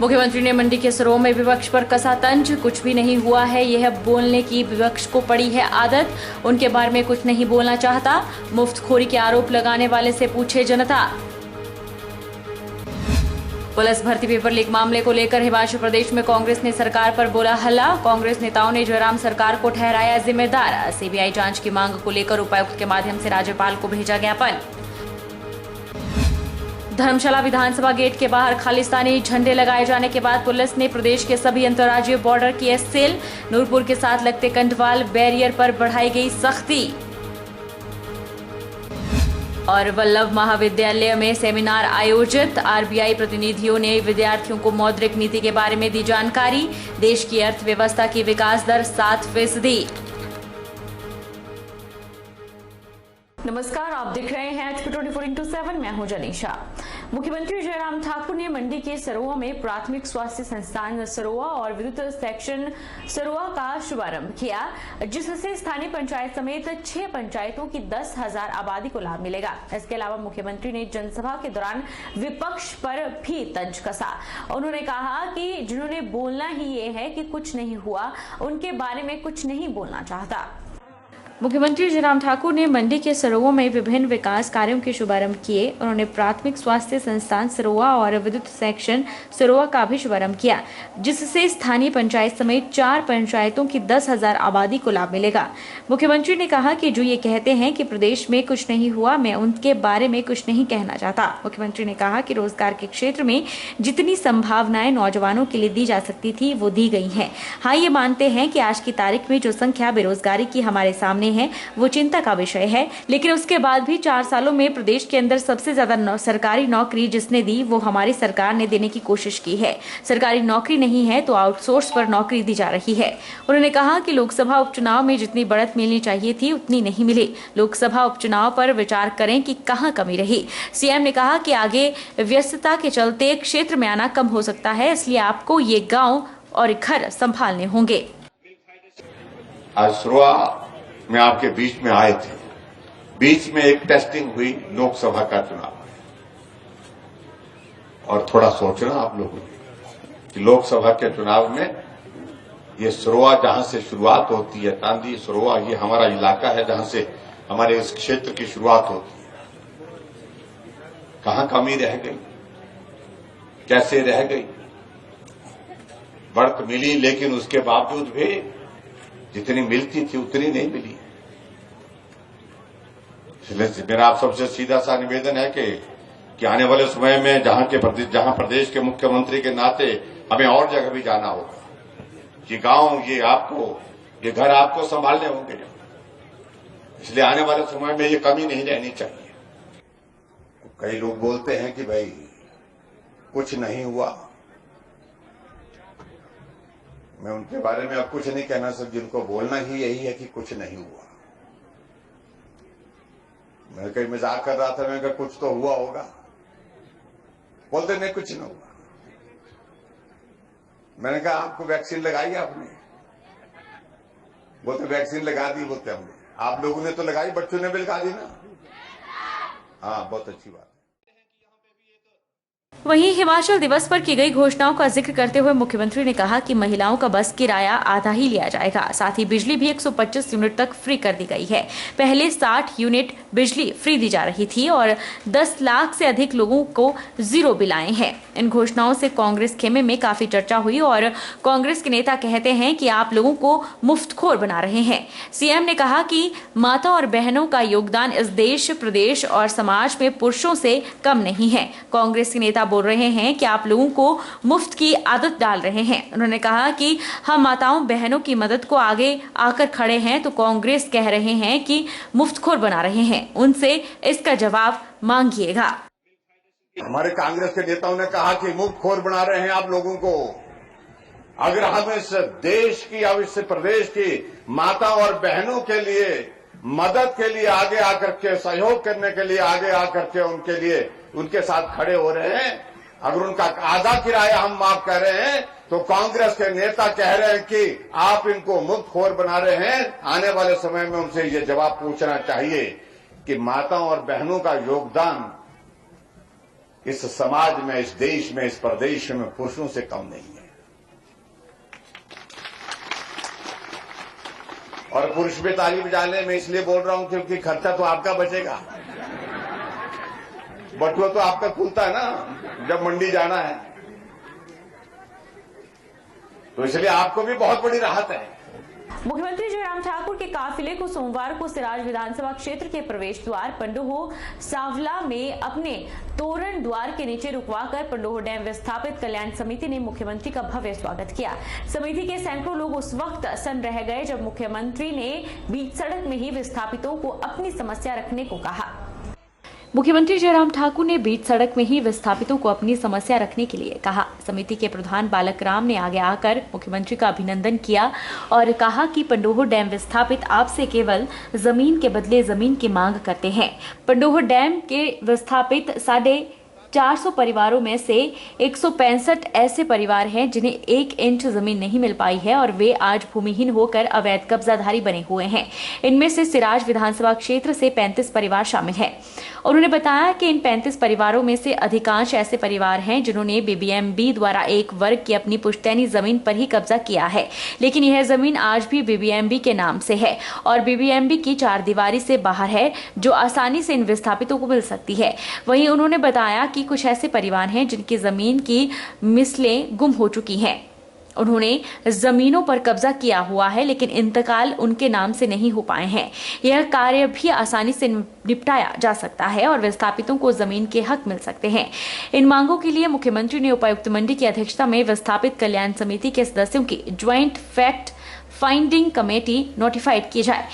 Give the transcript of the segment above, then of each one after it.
मुख्यमंत्री ने मंडी के सरों में विपक्ष पर कसा तंज। कुछ भी नहीं हुआ है, यह बोलने की विपक्ष को पड़ी है आदत। उनके बारे में कुछ नहीं बोलना चाहता। मुफ्तखोरी के आरोप लगाने वाले से पूछे जनता। पुलिस भर्ती पेपर लीक मामले को लेकर हिमाचल प्रदेश में कांग्रेस ने सरकार पर बोला हल्ला। कांग्रेस नेताओं ने जयराम सरकार को ठहराया जिम्मेदार। सीबीआई जांच की मांग को लेकर उपायुक्त के माध्यम से राज्यपाल को भेजा ज्ञापन। धर्मशाला विधानसभा गेट के बाहर खालिस्तानी झंडे लगाए जाने के बाद पुलिस ने प्रदेश के सभी अंतर्राज्यीय बॉर्डर किए सील। नूरपुर के साथ लगते कंटवाल बैरियर पर बढ़ाई गई सख्ती। और वल्लभ महाविद्यालय में सेमिनार आयोजित। आरबीआई प्रतिनिधियों ने विद्यार्थियों को मौद्रिक नीति के बारे में दी जानकारी। देश की अर्थव्यवस्था की विकास दर 7%। नमस्कार, आप देख रहे हैं HP 24x7। मैं हूं जनीशा। मुख्यमंत्री जयराम ठाकुर ने मंडी के सरोआ में प्राथमिक स्वास्थ्य संस्थान सरोआ और विद्युत सेक्शन सरोआ का शुभारंभ किया, जिससे स्थानीय पंचायत समेत 6 पंचायतों की 10,000 आबादी को लाभ मिलेगा। इसके अलावा मुख्यमंत्री ने जनसभा के दौरान विपक्ष पर भी तंज कसा। उन्होंने कहा कि जिन्होंने बोलना ही ये है कि कुछ नहीं हुआ, उनके बारे में कुछ नहीं बोलना चाहता। मुख्यमंत्री जयराम ठाकुर ने मंडी के सरोआ में विभिन्न विकास कार्यों के शुभारंभ किए। उन्होंने प्राथमिक स्वास्थ्य संस्थान सरोआ और विद्युत सेक्शन सरोआ का भी शुभारंभ किया, जिससे स्थानीय पंचायत समेत 4 पंचायतों की 10,000 आबादी को लाभ मिलेगा। मुख्यमंत्री ने कहा कि जो ये कहते हैं कि प्रदेश में कुछ नहीं हुआ, मैं उनके बारे में कुछ नहीं कहना चाहता। मुख्यमंत्री ने कहा कि रोजगार के क्षेत्र में जितनी संभावनाएं नौजवानों के लिए दी जा सकती थी, वो दी गई है। हाँ, ये मानते हैं कि आज की तारीख में जो संख्या बेरोजगारी की हमारे सामने है, वो चिंता का विषय है, लेकिन उसके बाद भी 4 सालों में प्रदेश के अंदर सबसे ज्यादा सरकारी नौकरी जिसने दी, वो हमारी सरकार ने देने की कोशिश की है। सरकारी नौकरी नहीं है तो आउटसोर्स पर नौकरी दी जा रही है। उन्होंने कहा कि लोकसभा उपचुनाव में जितनी बढ़त मिलनी चाहिए थी, उतनी नहीं मिली। लोकसभा उपचुनाव पर विचार करें कि कहां कमी रही। सीएम ने कहा कि आगे व्यस्तता के चलते क्षेत्र में आना कम हो सकता है, इसलिए आपको ये गाँव और घर संभालने होंगे। में आपके बीच में आए थे। बीच में एक टेस्टिंग हुई लोकसभा का चुनाव, और थोड़ा सोचना आप लोगों ने कि लोकसभा के चुनाव में ये सरोआ जहां से शुरुआत होती है, तांदी सरोआ, ये हमारा इलाका है जहां से हमारे इस क्षेत्र की शुरुआत होती है। कहां कमी रह गई, कैसे रह गई? बढ़त मिली, लेकिन उसके बावजूद भी जितनी मिलती थी उतनी नहीं मिली। इसलिए मेरा आप सबसे सीधा सा निवेदन है कि आने वाले समय में जहां प्रदेश के मुख्यमंत्री के नाते हमें और जगह भी जाना होगा। ये गांव, ये घर आपको संभालने होंगे। इसलिए आने वाले समय में ये कमी नहीं रहनी चाहिए। कई लोग बोलते हैं कि भाई कुछ नहीं हुआ। मैं उनके बारे में अब कुछ नहीं कहना सकता, जिनको बोलना ही यही है कि कुछ नहीं हुआ। मैं कहीं मजाक कर रहा था, मैं कहा कुछ तो हुआ होगा। बोलते नहीं, कुछ नहीं हुआ। मैंने कहा आपको वैक्सीन लगाई आपने? बोलते वैक्सीन लगा दी। बोलते हमने। आप लोगों ने तो लगाई, बच्चों ने भी लगा दी ना। हाँ, बहुत अच्छी बात। वहीं हिमाचल दिवस पर की गई घोषणाओं का जिक्र करते हुए मुख्यमंत्री ने कहा कि महिलाओं का बस किराया आधा ही लिया जाएगा। साथ ही बिजली भी 125 यूनिट तक फ्री कर दी गई है। पहले 60 यूनिट बिजली फ्री दी जा रही थी और 10 लाख से अधिक लोगों को जीरो बिल आए हैं। इन घोषणाओं से कांग्रेस खेमे में काफी चर्चा हुई और कांग्रेस के नेता कहते हैं कि आप लोगों को मुफ्तखोर बना रहे हैं। सीएम ने कहा कि माता और बहनों का योगदान इस देश, प्रदेश और समाज में पुरुषों से कम नहीं है। कांग्रेस के नेता बोल रहे हैं कि आप लोगों को मुफ्त की आदत डाल रहे हैं। उन्होंने कहा कि हम माताओं बहनों की मदद को आगे आकर खड़े हैं, तो कांग्रेस कह रहे हैं कि मुफ्तखोर बना रहे हैं। उनसे इसका जवाब मांगिएगा। हमारे कांग्रेस के नेताओं ने कहा कि मुफ्तखोर बना रहे हैं आप लोगों को। अगर हम इस देश की और इस प्रदेश की माता और बहनों के लिए मदद के लिए आगे आकर के, सहयोग करने के लिए आगे आकर के उनके लिए उनके साथ खड़े हो रहे हैं, अगर उनका आधा किराया हम माफ कर रहे हैं, तो कांग्रेस के नेता कह रहे हैं कि आप इनको मुफ्तखोर बना रहे हैं। आने वाले समय में उनसे ये जवाब पूछना चाहिए कि माताओं और बहनों का योगदान इस समाज में, इस देश में, इस प्रदेश में पुरुषों से कम नहीं है। और पुरुष भी ताली बजाने में इसलिए बोल रहा हूं क्योंकि खर्चा तो आपका बचेगा, बटुआ तो आपका खुलता है ना जब मंडी जाना है, तो इसलिए आपको भी बहुत बड़ी राहत है। मुख्यमंत्री जयराम ठाकुर के काफिले को सोमवार को सिराज विधानसभा क्षेत्र के प्रवेश द्वार पंडोह सावला में अपने तोरण द्वार के नीचे रुकवाकर पंडोह डैम विस्थापित कल्याण समिति ने मुख्यमंत्री का भव्य स्वागत किया। समिति के सैकड़ों लोग उस वक्त सन्न रह गए जब मुख्यमंत्री ने बीच सड़क में ही विस्थापितों को अपनी समस्या रखने को कहा। मुख्यमंत्री जयराम ठाकुर ने बीच सड़क में ही विस्थापितों को अपनी समस्या रखने के लिए कहा। समिति के प्रधान बालक राम ने आगे आकर मुख्यमंत्री का अभिनंदन किया और कहा कि पंडोह डैम विस्थापित आपसे केवल जमीन के बदले जमीन की मांग करते हैं। पंडोह डैम के विस्थापित 450 परिवारों में से 165 ऐसे परिवार हैं जिन्हें 1 इंच जमीन नहीं मिल पाई है और वे आज भूमिहीन होकर अवैध कब्जाधारी बने हुए हैं। इनमें से सिराज विधानसभा क्षेत्र से 35 परिवार शामिल हैं। उन्होंने बताया कि इन 35 परिवारों में से अधिकांश ऐसे परिवार हैं जिन्होंने बीबीएमबी द्वारा एक वर्ग की अपनी पुश्तैनी जमीन पर ही कब्जा किया है, लेकिन यह जमीन आज भी बीबीएमबी के नाम से है और बीबीएमबी की चारदीवारी से बाहर है, जो आसानी से इन विस्थापितों को मिल सकती है। वहीं उन्होंने बताया कि कुछ ऐसे परिवार हैं जिनकी जमीन की मिसलें गुम हो चुकी हैं। उन्होंने जमीनों पर कब्जा किया हुआ है, लेकिन इंतकाल उनके नाम से नहीं हो पाए हैं। यह कार्य भी आसानी से निपटाया जा सकता है और विस्थापितों को जमीन के हक मिल सकते हैं। इन मांगों के लिए मुख्यमंत्री ने उपायुक्त मंडी की अध्यक्षता में विस्थापित कल्याण समिति के सदस्यों की joint fact finding committee notified की जाए,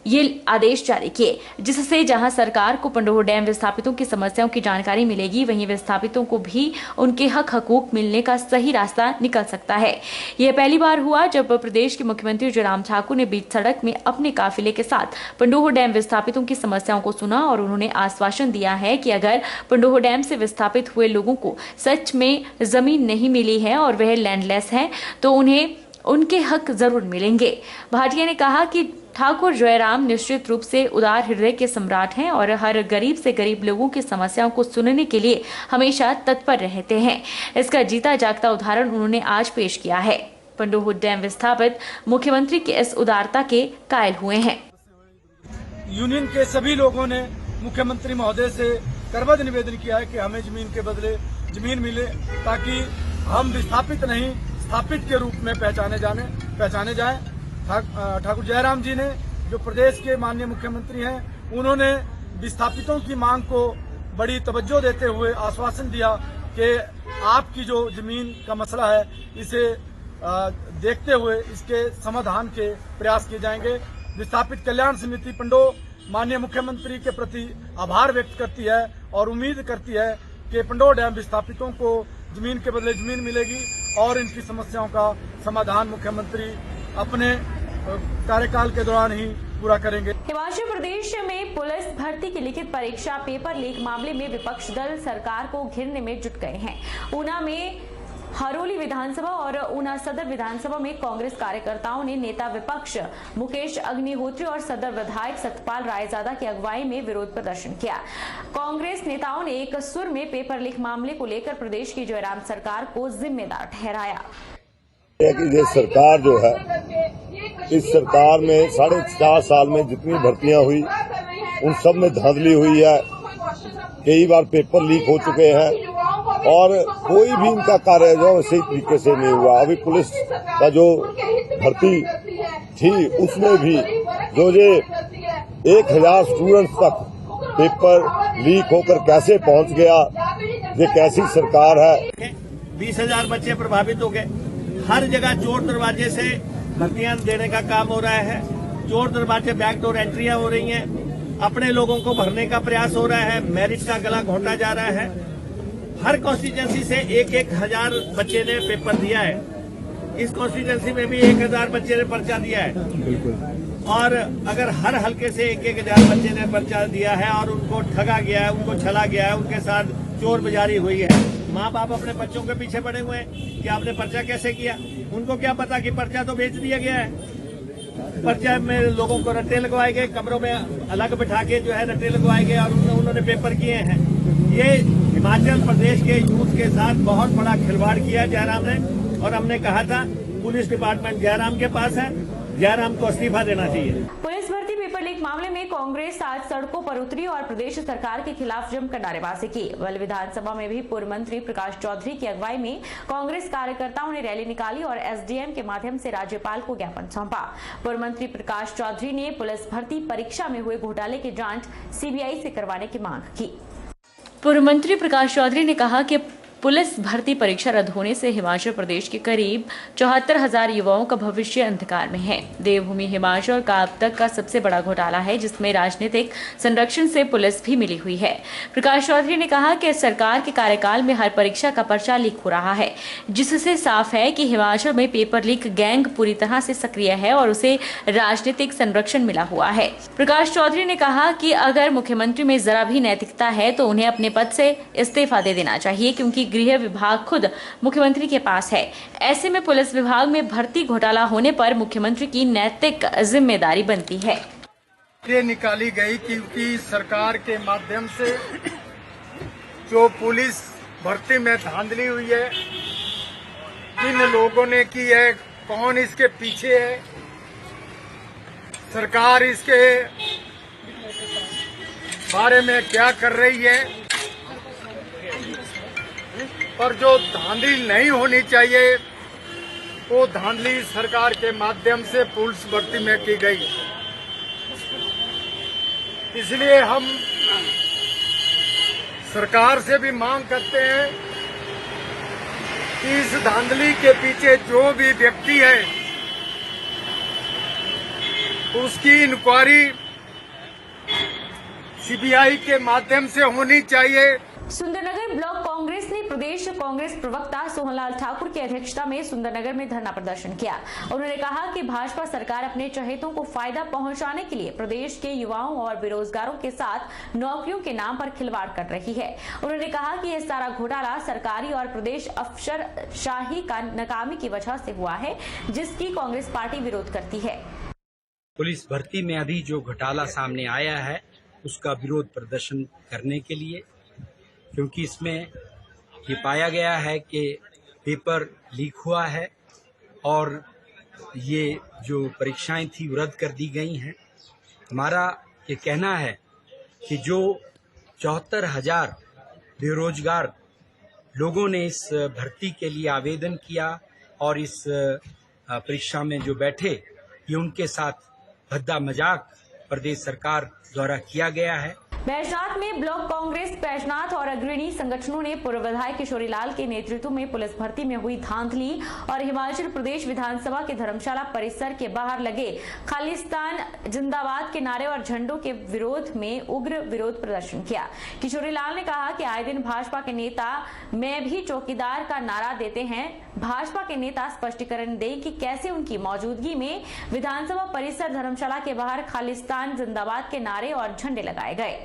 ये आदेश जारी किए, जिससे जहां सरकार को पंडोह डैम विस्थापितों की समस्याओं की जानकारी मिलेगी, वहीं विस्थापितों को भी उनके हक हकूक मिलने का सही रास्ता निकल सकता है। यह पहली बार हुआ जब प्रदेश के मुख्यमंत्री जयराम ठाकुर ने बीच सड़क में अपने काफिले के साथ पंडोह डैम विस्थापितों की समस्याओं को सुना और उन्होंने आश्वासन दिया है कि अगर पंडोह डैम से विस्थापित हुए लोगों को सच में जमीन नहीं मिली है और वह लैंडलेस है तो उन्हें उनके हक जरूर मिलेंगे। भाटिया ने कहा कि ठाकुर जयराम निश्चित रूप से उदार हृदय के सम्राट हैं और हर गरीब से गरीब लोगों की समस्याओं को सुनने के लिए हमेशा तत्पर रहते हैं। इसका जीता जागता उदाहरण उन्होंने आज पेश किया है। पंडोह डैम विस्थापित मुख्यमंत्री की इस उदारता के कायल हुए हैं। यूनियन के सभी लोगों ने मुख्यमंत्री महोदय से करबद्ध निवेदन किया है कि हमें जमीन के बदले जमीन मिले, ताकि हम विस्थापित नहीं स्थापित के रूप में पहचाने जाएं। ठाकुर जयराम जी ने, जो प्रदेश के माननीय मुख्यमंत्री हैं, उन्होंने विस्थापितों की मांग को बड़ी तवज्जो देते हुए आश्वासन दिया कि आपकी जो जमीन का मसला है इसे देखते हुए इसके समाधान के प्रयास किए जाएंगे। विस्थापित कल्याण समिति पंडोह माननीय मुख्यमंत्री के प्रति आभार व्यक्त करती है और उम्मीद करती है कि पंडोह डैम विस्थापितों को जमीन के बदले जमीन मिलेगी और इनकी समस्याओं का समाधान मुख्यमंत्री अपने कार्यकाल के दौरान ही पूरा करेंगे। हिमाचल प्रदेश में पुलिस भर्ती की लिखित परीक्षा पेपर लीक मामले में विपक्ष दल सरकार को घेरने में जुट गए हैं। ऊना में हरोली विधानसभा और ऊना सदर विधानसभा में कांग्रेस कार्यकर्ताओं ने नेता विपक्ष मुकेश अग्निहोत्री और सदर विधायक सतपाल रायजादा की अगुवाई में विरोध प्रदर्शन किया। कांग्रेस नेताओं ने एक सुर में पेपर लीक मामले को लेकर प्रदेश की जयराम सरकार को जिम्मेदार ठहराया। ये सरकार जो है, इस सरकार में 4.5 साल में जितनी भर्तियां हुई उन सब में धांधली हुई है। कई बार पेपर लीक हो चुके हैं और कोई भी इनका कार्य जो सही तरीके से नहीं हुआ। अभी पुलिस का जो भर्ती थी उसमें भी जो ये 1000 स्टूडेंट्स तक पेपर लीक होकर कैसे पहुंच गया, ये कैसी सरकार है। 20,000 बच्चे प्रभावित हो गए। हर जगह चोर दरवाजे से भर्तियां देने का काम हो रहा है। चोर दरवाजे बैकडोर एंट्रियां हो रही हैं। अपने लोगों को भरने का प्रयास हो रहा है। मेरिट का गला घोंटा जा रहा है। हर कॉन्स्टिट्यूंसी से 1,000 बच्चे ने पेपर दिया है। इस कॉन्स्टिट्यूंसी में भी 1,000 बच्चे ने पर्चा दिया है। और अगर हर हलके से 1,000 बच्चे ने पर्चा दिया है और उनको ठगा गया है, उनको छला गया है, उनके साथ चोर बाजारी हुई है, माँ बाप अपने बच्चों के पीछे पड़े हुए हैं कि आपने पर्चा कैसे किया। उनको क्या पता कि पर्चा तो बेच दिया गया है। पर्चा में लोगों को रट्टे लगवाए गए, कमरों में अलग बिठा के जो है रट्टे लगवाए गए और उन्होंने पेपर किए हैं। ये हिमाचल प्रदेश के यूथ के साथ बहुत बड़ा खिलवाड़ किया जयराम ने, और हमने कहा था पुलिस डिपार्टमेंट जयराम के पास है, जयराम को इस्तीफा देना चाहिए। पुलिस भर्ती पेपर लीक मामले में कांग्रेस आज सड़कों पर उतरी और प्रदेश सरकार के खिलाफ जमकर नारेबाजी की। वल विधानसभा में भी पूर्व मंत्री प्रकाश चौधरी की अगुवाई में कांग्रेस कार्यकर्ताओं ने रैली निकाली और एसडीएम के माध्यम से राज्यपाल को ज्ञापन सौंपा। पूर्व मंत्री प्रकाश चौधरी ने पुलिस भर्ती परीक्षा में हुए घोटाले की जांच सीबीआई से करवाने की मांग की। पूर्व मंत्री प्रकाश चौधरी ने कहा कि पुलिस भर्ती परीक्षा रद्द होने से हिमाचल प्रदेश के करीब 74,000 युवाओं का भविष्य अंधकार में है। देवभूमि हिमाचल का अब तक का सबसे बड़ा घोटाला है, जिसमें राजनीतिक संरक्षण से पुलिस भी मिली हुई है। प्रकाश चौधरी ने कहा कि सरकार के कार्यकाल में हर परीक्षा का पर्चा लीक हो रहा है, जिससे साफ है कि हिमाचल में पेपर लीक गैंग पूरी तरह से सक्रिय है और उसे राजनीतिक संरक्षण मिला हुआ है। प्रकाश चौधरी ने कहा कि अगर मुख्यमंत्री में जरा भी नैतिकता है तो उन्हें अपने पद से इस्तीफा दे देना चाहिए, क्योंकि गृह विभाग खुद मुख्यमंत्री के पास है। ऐसे में पुलिस विभाग में भर्ती घोटाला होने पर मुख्यमंत्री की नैतिक जिम्मेदारी बनती है। ये निकाली गई क्योंकि सरकार के माध्यम से जो पुलिस भर्ती में धांधली हुई है, किन लोगों ने की है, कौन इसके पीछे है, सरकार इसके बारे में क्या कर रही है, पर जो धांधली नहीं होनी चाहिए वो धांधली सरकार के माध्यम से पुलिस भर्ती में की गई। इसलिए हम सरकार से भी मांग करते हैं कि इस धांधली के पीछे जो भी व्यक्ति है उसकी इंक्वायरी सीबीआई के माध्यम से होनी चाहिए। सुंदरनगर ब्लॉक कांग्रेस ने प्रदेश कांग्रेस प्रवक्ता सोहनलाल ठाकुर की अध्यक्षता में सुंदरनगर में धरना प्रदर्शन किया। उन्होंने कहा कि भाजपा सरकार अपने चहेतों को फायदा पहुंचाने के लिए प्रदेश के युवाओं और बेरोजगारों के साथ नौकरियों के नाम पर खिलवाड़ कर रही है। उन्होंने कहा कि यह सारा घोटाला सरकारी और प्रदेश अफसरशाही का नाकामी की वजह से हुआ है, जिसकी कांग्रेस पार्टी विरोध करती है। पुलिस भर्ती में अभी जो घोटाला सामने आया है उसका विरोध प्रदर्शन करने के लिए, क्योंकि इसमें ये पाया गया है कि पेपर लीक हुआ है और ये जो परीक्षाएं थी वो रद्द कर दी गई हैं। हमारा ये कहना है कि जो 74,000 बेरोजगार लोगों ने इस भर्ती के लिए आवेदन किया और इस परीक्षा में जो बैठे, ये उनके साथ भद्दा मजाक प्रदेश सरकार द्वारा किया गया है। बैजनाथ में ब्लॉक कांग्रेस बैजनाथ और अग्रणी संगठनों ने पूर्व विधायक किशोरीलाल के नेतृत्व में पुलिस भर्ती में हुई धांधली और हिमाचल प्रदेश विधानसभा के धर्मशाला परिसर के बाहर लगे खालिस्तान जिंदाबाद के नारे और झंडों के विरोध में उग्र विरोध प्रदर्शन किया। किशोरीलाल ने कहा कि आए दिन भाजपा के नेता मैं भी चौकीदार का नारा देते हैं। भाजपा के नेता स्पष्टीकरण दें कि कैसे उनकी मौजूदगी में विधानसभा परिसर धर्मशाला के बाहर खालिस्तान जिंदाबाद के नारे और झंडे लगाए गए।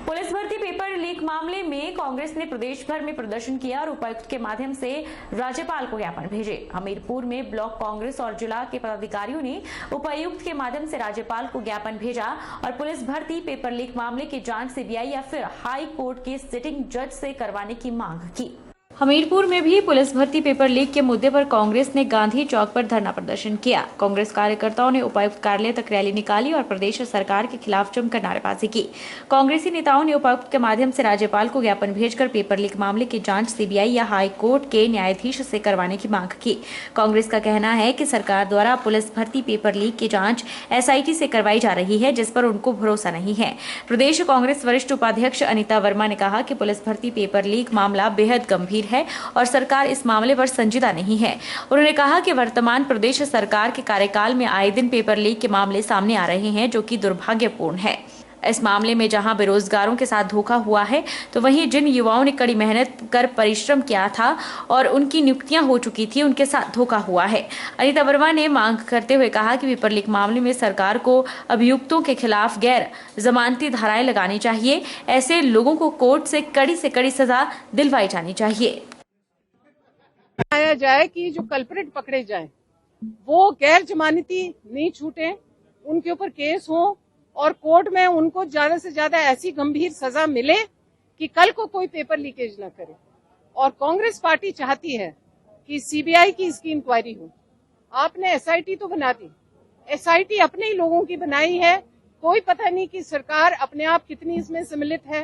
पुलिस भर्ती पेपर लीक मामले में कांग्रेस ने प्रदेश भर में प्रदर्शन किया और उपायुक्त के माध्यम से राज्यपाल को ज्ञापन भेजे। हमीरपुर में ब्लॉक कांग्रेस और जिला के पदाधिकारियों ने उपायुक्त के माध्यम से राज्यपाल को ज्ञापन भेजा और पुलिस भर्ती पेपर लीक मामले की जांच सीबीआई या फिर हाई कोर्ट के सिटिंग जज से करवाने की मांग की। हमीरपुर में भी पुलिस भर्ती पेपर लीक के मुद्दे पर कांग्रेस ने गांधी चौक पर धरना प्रदर्शन किया। कांग्रेस कार्यकर्ताओं ने उपायुक्त कार्यालय तक रैली निकाली और प्रदेश सरकार के खिलाफ जमकर नारेबाजी की। कांग्रेसी नेताओं ने उपायुक्त के माध्यम से राज्यपाल को ज्ञापन भेजकर पेपर लीक मामले की जांच सीबीआई या हाई कोर्ट के न्यायाधीश से करवाने की मांग की। कांग्रेस का कहना है कि सरकार द्वारा पुलिस भर्ती पेपर लीक की जांच एसआईटी से करवाई जा रही है, जिस पर उनको भरोसा नहीं है। प्रदेश कांग्रेस वरिष्ठ उपाध्यक्ष अनिता वर्मा ने कहा कि पुलिस भर्ती पेपर लीक मामला बेहद गंभीर है और सरकार इस मामले पर संजीदा नहीं है। उन्होंने कहा कि वर्तमान प्रदेश सरकार के कार्यकाल में आए दिन पेपर लीक के मामले सामने आ रहे हैं, जो कि दुर्भाग्यपूर्ण है। इस मामले में जहां बेरोजगारों के साथ धोखा हुआ है, तो वहीं जिन युवाओं ने कड़ी मेहनत कर परिश्रम किया था और उनकी नियुक्तियां हो चुकी थी, उनके साथ धोखा हुआ है। अनिता वर्मा ने मांग करते हुए कहा कि पेपर लीक मामले में सरकार को अभियुक्तों के खिलाफ गैर जमानती धाराएं लगानी चाहिए। ऐसे लोगों को कोर्ट से कड़ी सजा दिलवाई जानी चाहिए। आया जाए कि जो कल्प्रिट पकड़े जाए वो गैर जमानती नहीं छूटे, उनके ऊपर केस हो और कोर्ट में उनको ज्यादा से ज्यादा ऐसी गंभीर सजा मिले कि कल को कोई पेपर लीकेज ना करे। और कांग्रेस पार्टी चाहती है कि सीबीआई की इसकी इंक्वायरी हो। आपने एसआईटी तो बना दी, एसआईटी अपने ही लोगों की बनाई है, कोई पता नहीं कि सरकार अपने आप कितनी इसमें सम्मिलित है।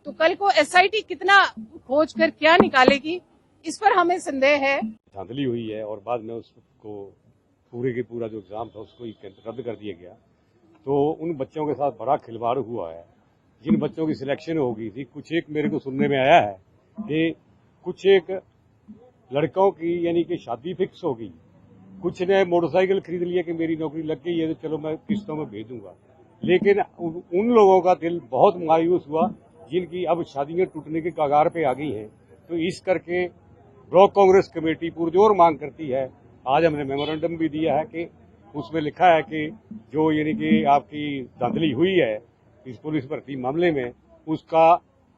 तो कल को एसआईटी कितना खोज कर क्या निकालेगी, इस पर हमें संदेह है। धांधली हुई है और बाद में उसको पूरे के पूरा जो एग्जाम था उसको ही रद्द कर दिया गया। तो उन बच्चों के साथ बड़ा खिलवाड़ हुआ है। जिन बच्चों की सिलेक्शन हो गई थी, कुछ एक मेरे को सुनने में आया है कि कुछ एक लड़कों की यानी कि शादी फिक्स हो गई, कुछ ने मोटरसाइकिल खरीद लिया कि मेरी नौकरी लग गई है तो चलो मैं किस्तों में भेजूंगा। लेकिन उन लोगों का दिल बहुत मायूस हुआ जिनकी अब शादियां टूटने के कगार पे आ गई हैं। तो इस करके ब्लॉक कांग्रेस कमेटी पुरजोर मांग करती है। आज हमने मेमोरेंडम भी दिया है कि उसमें लिखा है कि जो यानी कि आपकी धांधली हुई है इस पुलिस भर्ती मामले में, उसका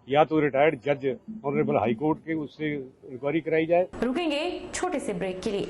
या तो रिटायर्ड जज ऑनरेबल हाई कोर्ट के उससे इंक्वायरी कराई जाए। रुकेंगे छोटे से ब्रेक के लिए।